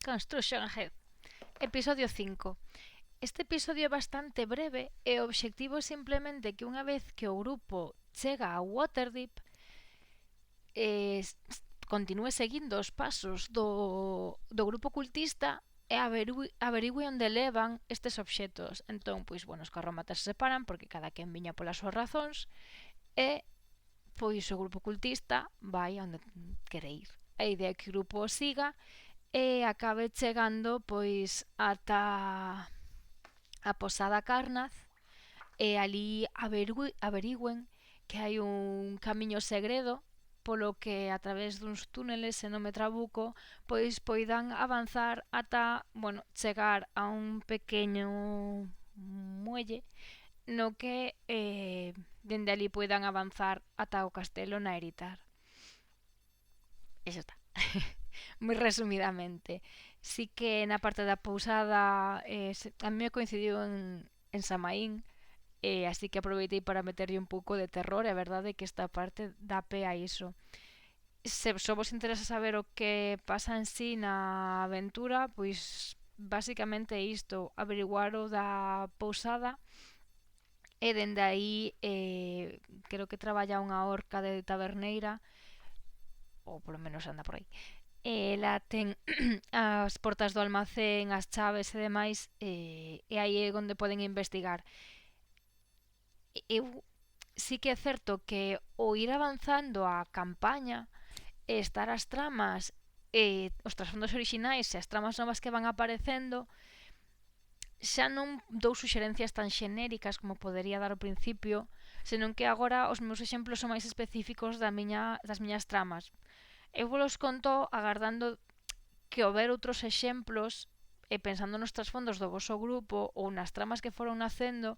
Construction Head, episodio 5. Este episodio é bastante breve e o obxectivo é simplemente que unha vez que o grupo chega a Waterdeep continúe seguindo os pasos do grupo cultista e averigüe onde levan estes obxetos. Entón, pois, bueno, os carromatas se separan porque cada quen viña polas súas razóns e, pois, o grupo cultista vai onde quere ir. A idea é que o grupo o siga e acabe chegando, pois, ata a posada Carnaz e ali averigüen que hai un camiño segredo polo que a través duns túneles, se non me trabuco, pois poidan avanzar ata, bueno, chegar a un pequeno muelle no que dende ali poidan avanzar ata o castelo Naeritar. Eso está. Moi resumidamente. Sí que na parte da pousada a mí me coincidiu en Samaín, así que aproveitei para meterlle un pouco de terror, e a verdade é que esta parte dá pé a iso. Se só vos interesa saber o que pasa en sí na aventura, pois basicamente isto, averiguar o da pousada e dende aí creo que traballa unha orca de taberneira, ou polo menos anda por aí. Ela ten as portas do almacén, as chaves e demais, e aí é onde poden investigar. Eu sí que é certo que o ir avanzando a campaña e estar as tramas os trasfondos orixinais e as tramas novas que van aparecendo, xa non dou suxerencias tan xenéricas como podería dar ao principio, senón que agora os meus exemplos son máis específicos das miñas tramas. Eu vos conto agardando que ao ver outros exemplos e pensando nos trasfondos do voso grupo ou nas tramas que foron nacendo,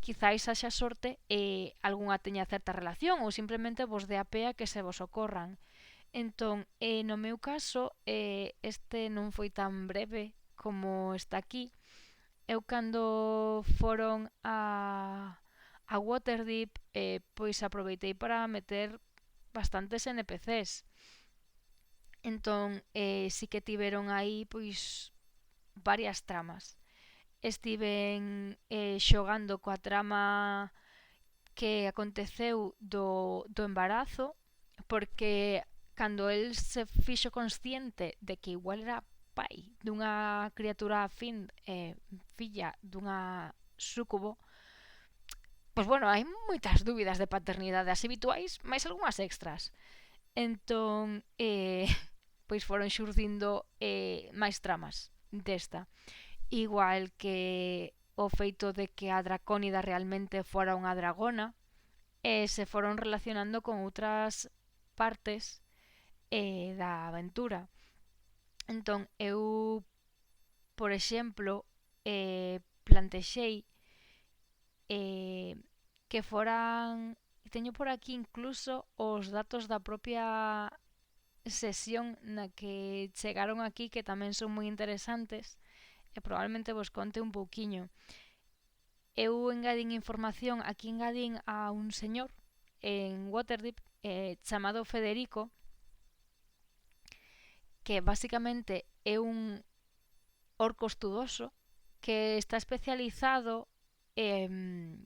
quizáis haxa sorte e algunha teña certa relación ou simplemente vos dea pea que se vos ocorran. Entón, no meu caso, este non foi tan breve como está aquí. Eu cando foron a Waterdeep, pois aproveitei para meter bastantes NPCs. Entón, sí que tiveron aí, pois, varias tramas. Estiven xogando coa trama que aconteceu do embarazo, porque cando el se fixo consciente de que igual era pai dunha criatura afín, filla dunha súcubo, pois bueno, hai moitas dúbidas de paternidade, as habituais, máis algunhas extras. Entón, pois foron xurdindo máis tramas desta. Igual que o feito de que a Dracónida realmente fora unha dragona, se foron relacionando con outras partes da aventura. Entón, eu, por exemplo, plantexei que foran... Teño por aquí incluso os datos da propia sesión na que chegaron aquí, que tamén son moi interesantes, e probablemente vos conte un pouquiño. Eu engadín información, aquí engadín a un señor en Waterdeep chamado Federico, que basicamente é un orco estudoso que está especializado en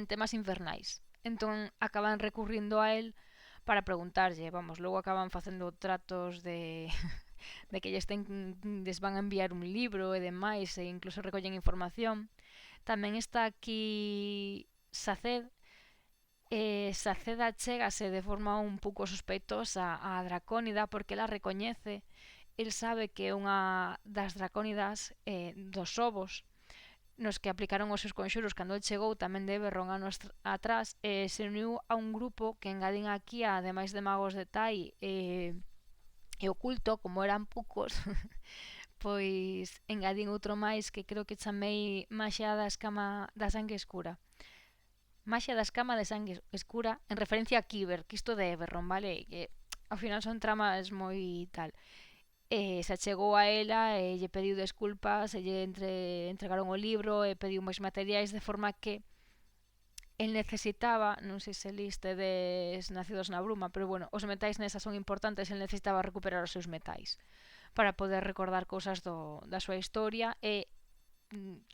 temas infernais. Entón acaban recurrindo a él para preguntarlle, vamos, logo acaban facendo tratos de que lles van a enviar un libro e demais, e incluso recollen información. Tamén está aquí Saced. Saced achégase de forma un pouco sospeitosa a Dracónida porque ela recoñece, el sabe que é unha das Dracónidas dos ovos nos que aplicaron os seus conxuros cando el chegou tamén de berrón anos atrás, se uniu a un grupo que engadín aquí, ademais de magos de Tai e oculto, como eran poucos, pois engadín outro máis que creo que chamei Maxia da escama da sangue escura. Maxia da escama de sangue escura, en referencia a Kiber, que isto de Eberron, vale? Que ao final son tramas moi tal. Se achegou a ela e lle pediu desculpas e lle entregaron o libro e pediu máis materiais, de forma que el necesitaba, non sei se listedes Nacidos na Bruma, pero bueno, os metais nesas son importantes, el necesitaba recuperar os seus metais. para poder recordar cousas da súa historia e,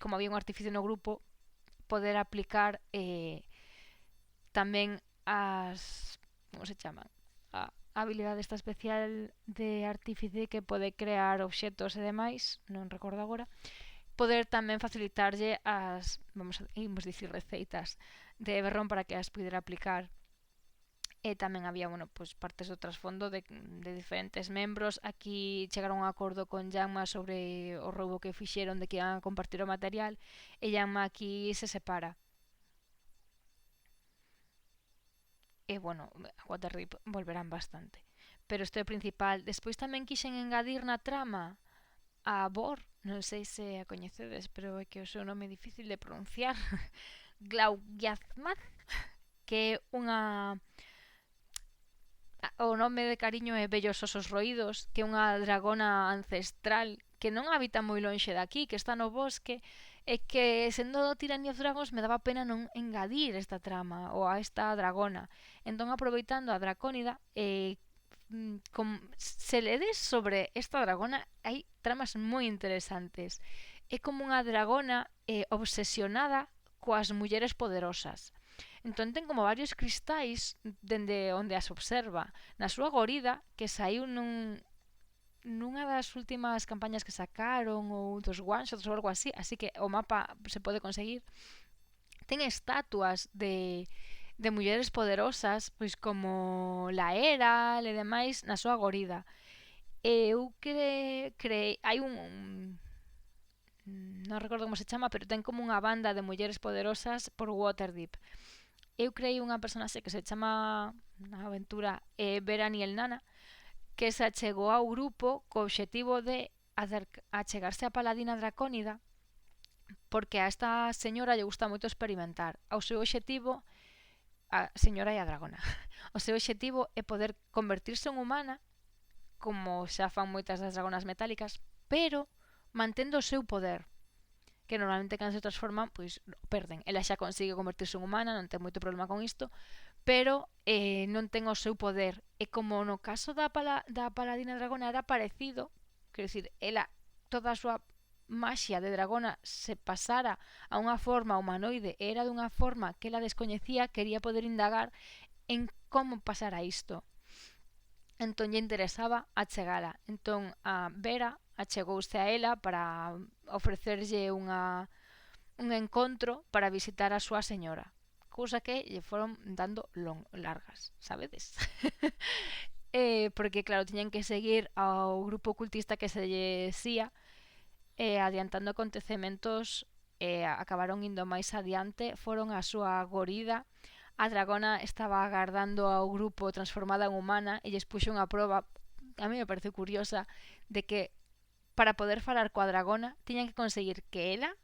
como había un artificio no grupo, poder aplicar tamén as, como se chaman, a habilidade esta especial de artífice que pode crear obxetos e demais, non recordo agora, poder tamén facilitarlle as, imos dicir, receitas de berrón para que as pudera aplicar. E tamén había, pois, partes do trasfondo de diferentes membros. Aquí chegaron a un acordo con Yanma sobre o roubo que fixeron, de que iban a compartir o material, e Yanma aquí se separa. E, a Waterdeep volverán bastante. Pero isto é o principal. Despois tamén quixen engadir na trama a Bor, non sei se a coñecedes, pero é que o seu nome é difícil de pronunciar. Glaugiazmaz, que é unha... O nome de cariño é Bellos Osos Roídos, que é unha dragona ancestral que non habita moi lonxe daqui, que está no bosque, e que, sendo Tyranny of Dragons, me daba pena non engadir esta trama ou a esta dragona. Entón, aproveitando a Dracónida, se ledes sobre esta dragona, hai tramas moi interesantes. É como unha dragona obsesionada coas mulleres poderosas. Entón ten como varios cristais dende onde as observa. Na súa gorida, que saiu nunha das últimas campañas que sacaron, ou dos one-shots ou algo así que o mapa se pode conseguir, ten estatuas de mulleres poderosas, pois como la Era e demais, na súa gorida. Eu creei, hai un non recordo como se chama, pero ten como unha banda de mulleres poderosas por Waterdeep. Eu creei unha personaxe que se chama na aventura Beran y el Nana, que se achegou ao grupo co obxectivo de achegarse a Paladina Dracónida, porque a esta señora lle gusta moito experimentar. O seu obxectivo, a señora e a dragona, o seu obxectivo é poder convertirse en humana, como xa fan moitas das dragonas metálicas, pero mantendo o seu poder, que normalmente cando se transforman, pois perden. Ela xa consigue convertirse en humana, non ten moito problema con isto, pero non ten o seu poder. E como no caso da Paladina Dragona era parecido, quero dicir, ela, toda a súa maxia de dragona se pasara a unha forma humanoide, era dunha forma que ela descoñecía, quería poder indagar en como pasara isto. Entón lle interesaba achegala. Entón a Vera achegouse a ela para ofrecerlle un encontro para visitar a súa señora, cousa que lle foron dando largas, sabedes? Porque claro, tiñan que seguir ao grupo ocultista que se lle xía, adiantando acontecementos, acabaron indo máis adiante, foron a súa gorida. A dragona estaba agardando ao grupo transformada en humana e lles puxo unha proba, a mí me parece curiosa, de que para poder falar coa dragona tiñan que conseguir que ela,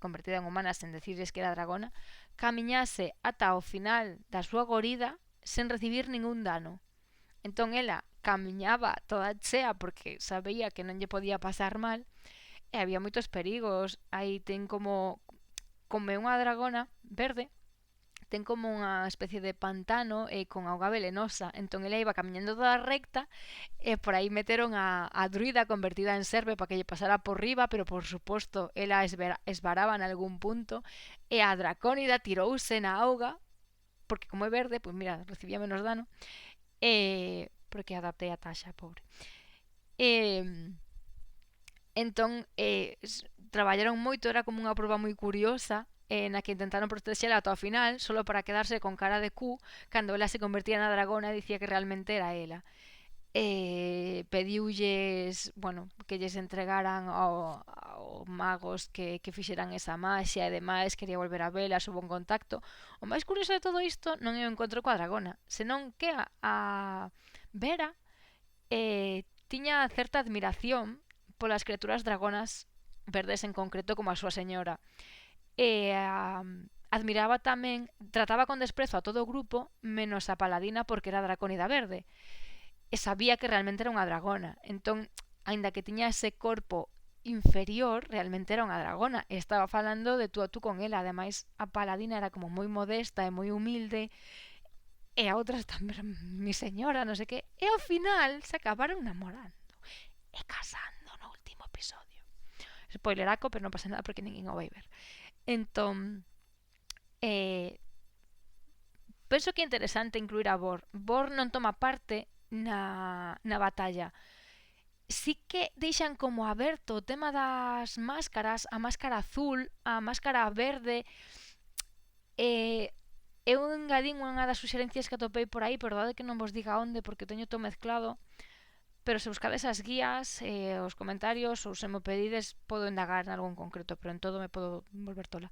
convertida en humana sen decirles que era dragona, camiñase ata o final da súa gorida sen recibir ningún dano. Entón ela camiñaba toda chea porque sabía que non lle podía pasar mal, e había moitos perigos. Aí ten como é unha dragona verde, ten como unha especie de pantano con auga venenosa. Entón ela iba camiñando toda recta e por aí meteron a druida convertida en serve para que lle pasara por riba, pero por suposto ela esvaraba en algún punto e a dracónida tirouse na auga, porque como é verde, pois mira, recibía menos dano, porque adaptei a taxa, pobre. Entón traballaron moito, era como unha proba moi curiosa, na que intentaron protexela ata o final, solo para quedarse con cara de cu cando ela se convertía na dragona e dicía que realmente era ela. Pediulles, que lles entregaran aos magos que fixeran esa maxia e demais, quería volver a velas, hubo un contacto. O máis curioso de todo isto non é o encontro coa dragona, senón que a Vera tiña certa admiración polas criaturas dragonas verdes en concreto, como a súa señora. Admiraba tamén, trataba con desprezo a todo o grupo menos a Paladina porque era dracónida verde, e sabía que realmente era unha dragona. Entón, aínda que tiña ese corpo inferior, realmente era unha dragona e estaba falando de tú a tú con ela. Ademais, a Paladina era como moi modesta e moi humilde, e a outras tamén, mi señora, non sei que, e ao final se acabaron namorando. e casando no último episodio. Spoileraco, pero non pasa nada porque ninguén o vai ver. Entón, penso que é interesante incluir a Bor. Bor non toma parte na batalla. Sí que deixan como aberto o tema das máscaras, a máscara azul, a máscara verde. Eu engadín unha das suxerencias que atopei por aí, pero verdade que non vos diga onde porque teño todo mezclado. Pero se buscades as guías, os comentarios ou se me pedides podo indagar en algo en concreto, pero en todo me podo volver tola.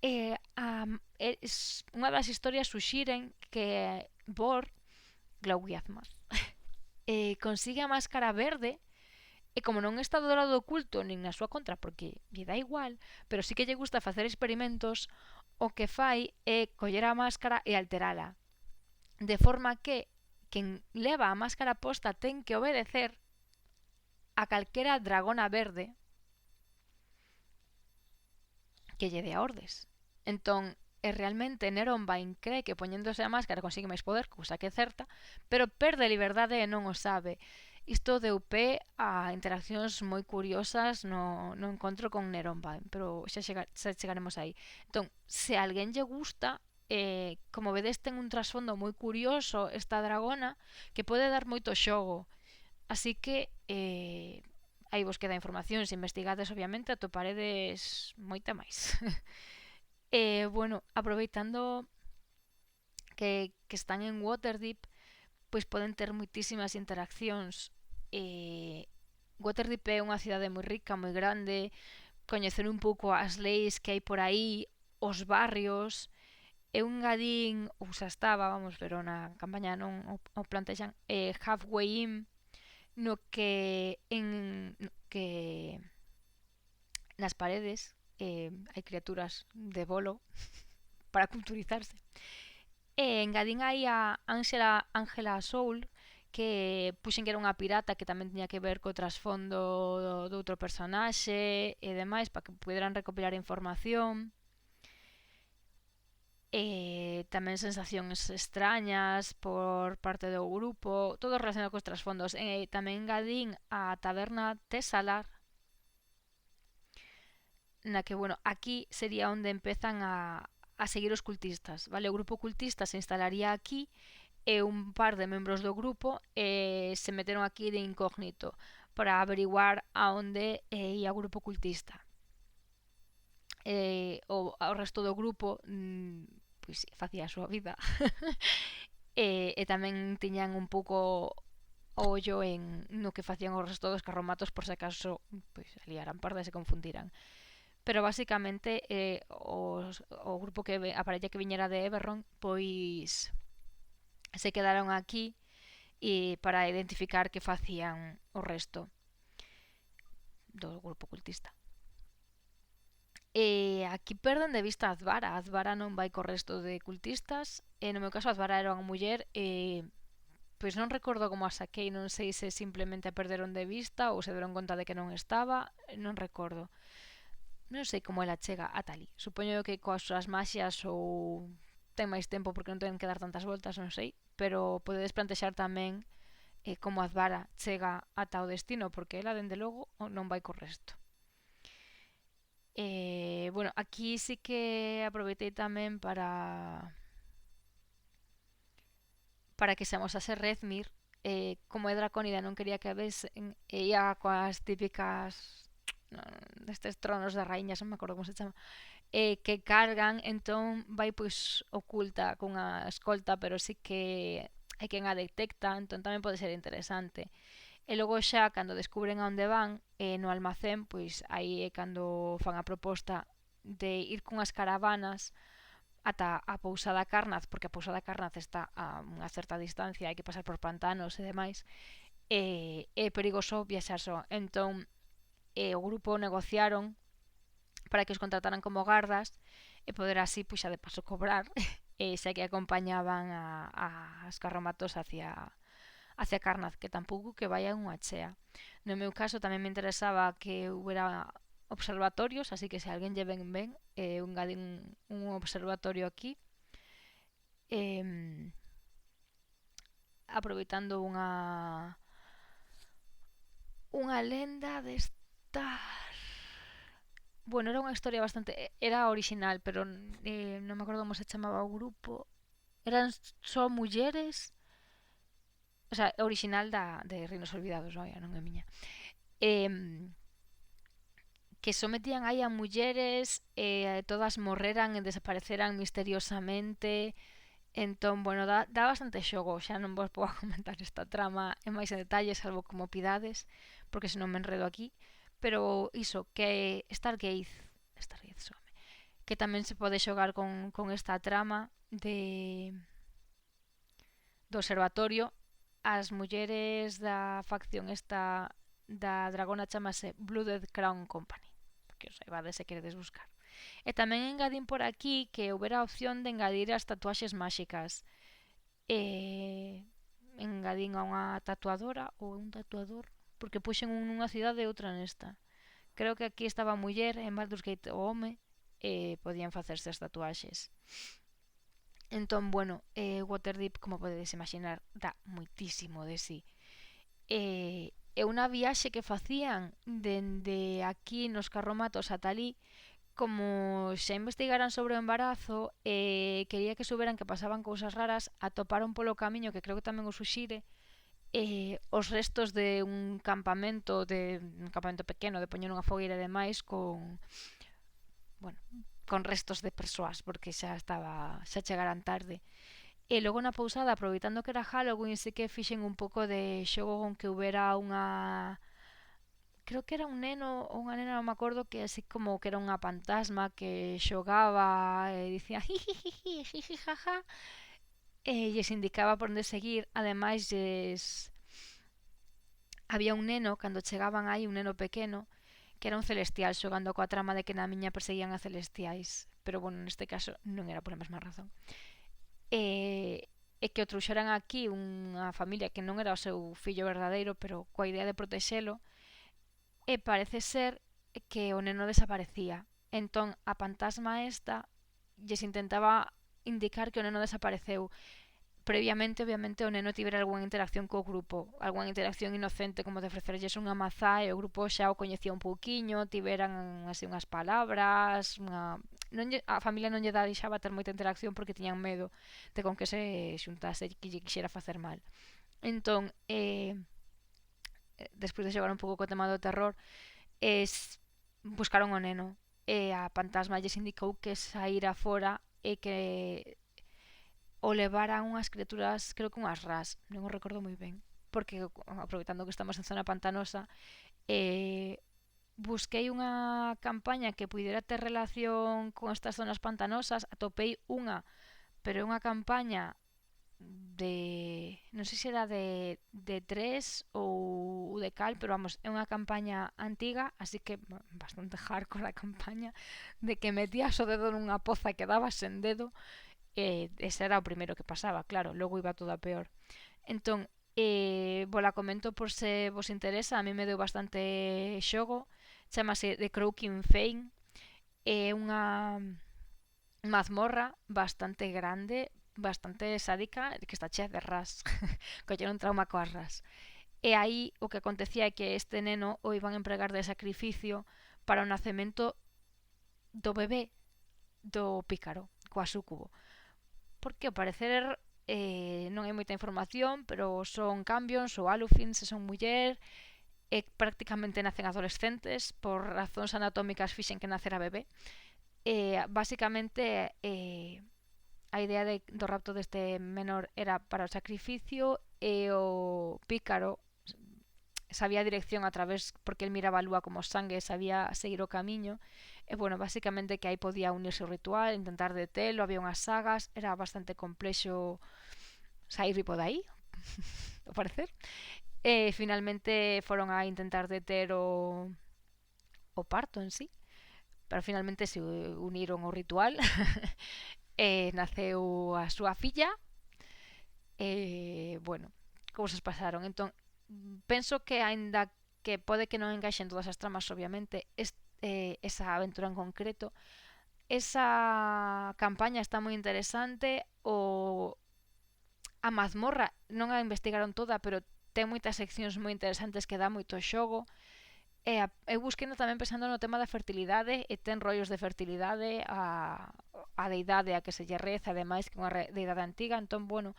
Unha das historias suxiren que Bor, Glauciazmas, consigue a máscara verde e como non está do lado oculto nin na súa contra porque lle dá igual, pero sí que lle gusta facer experimentos, o que fai é coller a máscara e alterala. De forma que quen leva a máscara posta ten que obedecer a calquera dragona verde que lle dé a ordes. Entón, realmente Neronvain cree que poñéndose a máscara consigue máis poder, cousa que é certa, pero perde liberdade e non o sabe. Isto deu pé a interaccións moi curiosas no encontro con Neronvain, pero xa chegaremos aí. Entón, se a alguén lle gusta, como vedes ten un trasfondo moi curioso esta dragona que pode dar moito xogo. Así que aí vos queda información, se investigades obviamente atoparedes moita máis. Bueno, aproveitando que están en Waterdeep, pois poden ter moitísimas interaccións. Waterdeep é unha cidade moi rica, moi grande, coñecer un pouco as leis que hai por aí, os barrios. Eu engadín, ou xa estaba, vamos, pero na campaña non o plantexan, Halfway In, no que nas paredes hai criaturas de bolo para culturizarse. Engadín aí a Ángela Soul, que puxen que era unha pirata que tamén tiña que ver co trasfondo do outro personaxe e demais, para que puderan recopilar información. Tamén sensacións extrañas por parte do grupo, todo relacionado cos trasfondos. Tamén engadín a taberna Tesalar, na que, bueno, aquí sería onde empezan a seguir os cultistas, vale? O grupo cultista se instalaría aquí e un par de membros do grupo se meteron aquí de incógnito para averiguar a onde ia o grupo cultista. O resto do grupo pois facía a súa vida e tamén tiñan un pouco ollo en no que facían o resto dos carromatos por se acaso pois liaran parda e se confundiran. Pero basicamente o grupo a parella que viñera de Eberron pois se quedaron aquí para identificar que facían o resto do grupo cultista. Aquí perden de vista a Azvara. Azvara non vai co resto de cultistas. No meu caso Azvara era unha muller pois non recordo como a saquei, non sei se simplemente a perderon de vista ou se deron conta de que non estaba, non recordo. Non sei como ela chega ata ali. Supoño que coas súas magias ou ten máis tempo porque non ten que dar tantas voltas, non sei, pero podedes plantexar tamén como Azvara chega ata o destino, porque ela, dende logo, non vai co resto. Bueno, aquí sí que aproveitei tamén para que se amosase Rezmir. Como é dracónida non quería que a vesen, ia coas típicas destes tronos de raíñas, non me acordo como se chama, que cargan, entón vai pois oculta cunha escolta, pero sí que hai quen a detecta, entón tamén pode ser interesante. E logo xa, cando descubren a onde van, no almacén, pois aí é cando fan a proposta de ir cunhas caravanas ata a pousada Carnaz, porque a pousada Carnaz está a unha certa distancia, hai que pasar por pantanos e demais, é perigoso viaxar só. Entón, o grupo negociaron para que os contrataran como gardas e poder así, pois xa de paso, cobrar xa que acompañaban as carromatos hacia Carnaz, que tampouco que vayan unha chea. No meu caso tamén me interesaba que hubiera observatorios, así que se alguén lle ven engadín un observatorio aquí, aproveitando Unha lenda de estar... Bueno, era unha historia bastante... Era original, pero non me acordo como se chamaba o grupo. Eran só mulleres. O sea, original de Reinos Olvidados, non é miña. Em, que sometían aí a mulleres e todas morreran e desapareceran misteriosamente. Entón, bueno, dá bastante xogo. Xa non vos podo comentar esta trama en máis en detalle, salvo como pidades, porque senón me enredo aquí. Pero iso, que Stargate soame, que tamén se pode xogar con esta trama do observatorio. As mulleres da facción esta da dragona chamase Blooded Crown Company, que os saibades se queredes buscar. E tamén engadín por aquí que houbera a opción de engadir as tatuaxes máxicas. Engadín a unha tatuadora ou un tatuador, porque puxen un nunha cidade e outra nesta. Creo que aquí estaba a muller, en Baldur's Gate o home, e podían facerse as tatuaxes. Entón, bueno, Waterdeep, como podedes imaginar, dá moitísimo de sí. É unha viaxe que facían dende aquí nos carromatos ata ali, como xa investigaran sobre o embarazo e quería que souberan que pasaban cousas raras, atoparon polo camiño, que creo que tamén o suxire, os restos de un campamento pequeno de poñer unha fogueira e demais con restos de persoas, porque xa chegaran tarde. E logo na pousada, aproveitando que era Halloween, sí que fixen un pouco de xogo con que houbera unha... Creo que era un neno ou unha nena, non me acordo, que así como que era unha fantasma que xogaba e dicía jijiji, jijijaja, e lles indicaba por onde seguir. Ademais, había un neno, cando chegaban aí, un neno pequeno, que era un celestial, xogando coa trama de que na miña perseguían a celestiais. Pero, bueno, neste caso non era por a mesma razón. E que o trouxeran aquí unha familia que non era o seu fillo verdadeiro, pero coa idea de protexelo, e parece ser que o neno desaparecía. Entón, a fantasma esta lles intentaba indicar que o neno desapareceu. Previamente, obviamente, o neno tivera algunha interacción co grupo, algunha interacción inocente, como de ofrecerlles unha mazá, e o grupo xa o coñecía un pouquiño, tiveran así unhas palabras, a familia non lle deixaba ter moita interacción porque tiñan medo de con que se xuntase e que lle quixera facer mal. Entón, despois de xogar un pouco co tema do terror, buscaron o neno e a fantasma lles indicou que saíra fora e que o levaran unhas criaturas, creo que unhas ras, non o recordo moi ben, porque aproveitando que estamos en zona pantanosa, busquei unha campaña que puidera ter relación con estas zonas pantanosas, atopei unha, pero é unha campaña non sei se era de 3 ou de cal, pero vamos, é unha campaña antiga, así que bastante hardcore a campaña, de que metías o dedo nunha poza e quedabas sen dedo. Ese era o primeiro que pasaba, claro, logo iba todo a peor. Entón, vola comento por se vos interesa, a mí me deu bastante xogo. Chámase The Croaking Fane. É unha mazmorra bastante grande, bastante sádica, que está chea de ras. Colleron trauma coas ras. E aí o que acontecía é que este neno o iban a empregar de sacrificio para o nacemento do bebé do pícaro, coa súcubo. Porque ao parecer non hai moita información, pero son cambios ou alufins se son muller, e prácticamente nacen adolescentes, por razóns anatómicas fixen que nacera bebé. Básicamente a idea do rapto deste menor era para o sacrificio, e o pícaro sabía a dirección a través, porque el miraba a lúa como sangue, sabía seguir o camiño. E bueno, básicamente que aí podía unirse ao ritual, intentar detelo, había unhas sagas, era bastante complexo sair vivo dai, ao parecer. E finalmente foron a intentar deter o parto en sí, pero finalmente se uniron ao ritual e naceu a súa filla. E bueno, cousas pasaron. Entón, penso que aínda que pode que non encaixen todas as tramas, obviamente, esa aventura en concreto, esa campaña está moi interesante. A mazmorra non a investigaron toda, pero ten moitas seccións moi interesantes que dá moito xogo. Eu busquei tamén pensando no tema da fertilidade e ten rollos de fertilidade a deidade a que se lle reza, ademais que é unha deidade antiga, entón, bueno,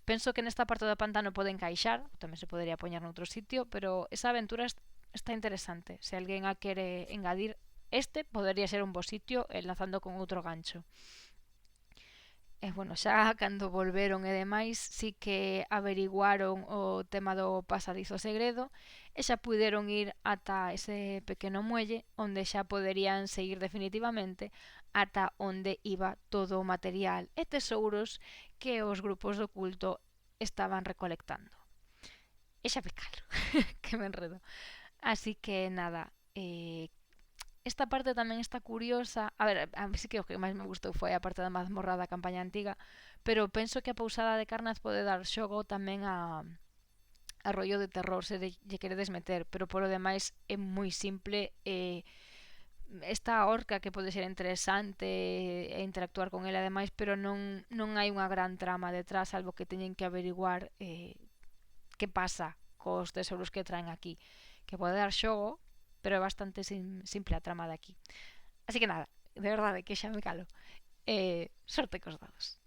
penso que nesta parte do pantano pode encaixar, tamén se podería poñer noutro sitio, pero esa aventura está interesante. Se alguén a quere engadir, podería ser un bo sitio enlazando con outro gancho. E, bueno, xa cando volveron e demais, sí que averiguaron o tema do pasadizo segredo e xa puderon ir ata ese pequeno muelle onde xa poderían seguir definitivamente ata onde iba todo o material e tesouros que os grupos do culto estaban recolectando. E xa picalo, que me enredo. Así que nada, esta parte tamén está curiosa. A ver, a mí sí que o que máis me gustou foi a parte da mazmorra da campaña antiga, pero penso que a pousada de Carnaz pode dar xogo tamén a rollo de terror se lle queredes meter, pero polo demais é moi simple. Esta orca que pode ser interesante e interactuar con ela ademais, pero non hai unha gran trama detrás, salvo que teñen que averiguar que pasa cos tesouros que traen aquí, que pode dar xogo, pero é bastante simple a trama de aquí. Así que nada, de verdade que xa me calo. Sorte cos dados.